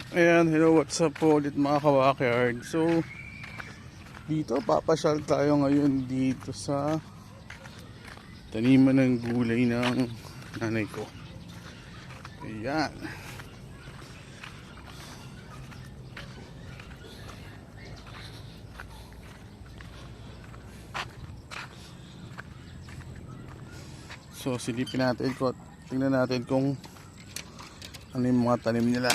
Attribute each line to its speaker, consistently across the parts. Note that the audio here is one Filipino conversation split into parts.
Speaker 1: Ayan, hello, what's up po ulit mga ka-backyard. So, dito papasyal tayo ngayon dito sa taniman ng gulay ng nanay ko. Ayan. So, silipin natin ko at tingnan natin kung ano yung mga tanim nila.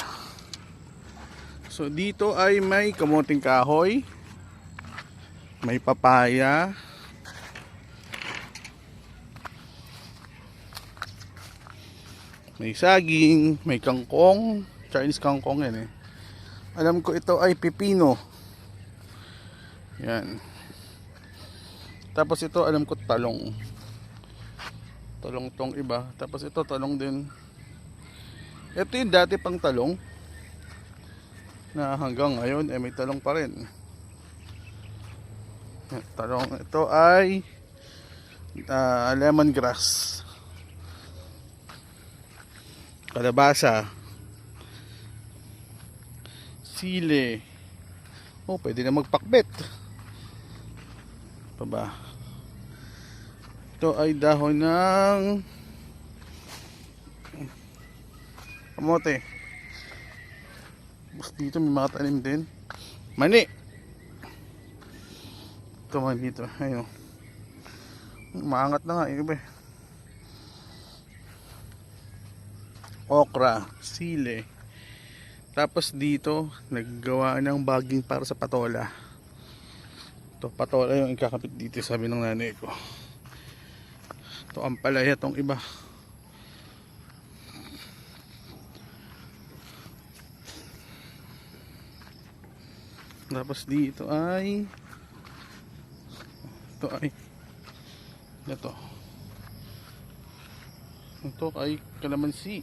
Speaker 1: So, dito ay may kamuting kahoy, may papaya, may saging, may kangkong, Chinese kangkong yan eh. Alam ko ito ay pipino. Yan. Tapos ito alam ko talong. Talong tong iba. Tapos ito talong din. Ito yung dati pang talong na hanggang ngayon may talong pa rin. Talong ito ay lemongrass, kalabasa, sili. Oh, pwede na magpakbet. Pa ba? Ito ay dahon ng kamote. Bus dito may mga tanim din. Mani. Ito man dito. Ayun. Maangat na nga iba. Okra, sili. Tapos dito naggawa ng baging para sa patola. Ito patola yung ikakapit dito, sabi ng nanay ko. Ito ang palaya tong iba. Tapos dito ay ito ay kalamansi.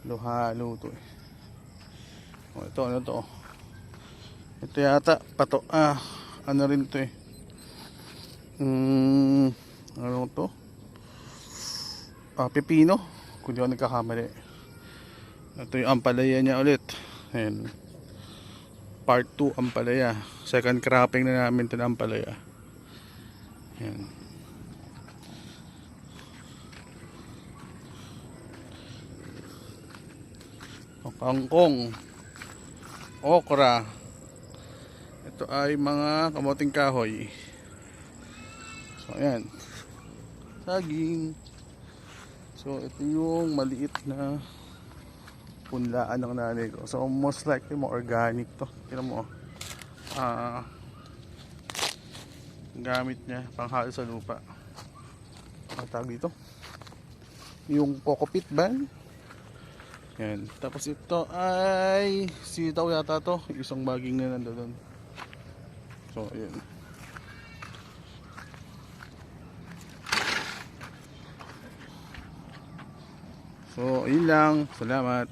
Speaker 1: Halo to eh. Oh, ito ano to? Ito yata pato ano rin to eh. Ano to? Pipino, kung di ako nagkakamali. Ito yung ampalaya niya ulit. Ayan. Part 2 ampalaya. Second cropping na namin ito ng ampalaya. Ayan. Kangkong, okra. Ito ay mga kamoting kahoy. So ayan, saging. So ito yung maliit na punlaan ng nanay ko. So most likely mo organic to. Tingnan mo. Gamit niya panghalo sa lupa. Ang tawag dito, yung kokopit ba? Yan. Tapos ito ay sitaw yata to. Isang baging na nandoon. So, ayan. So, yun lang. Salamat.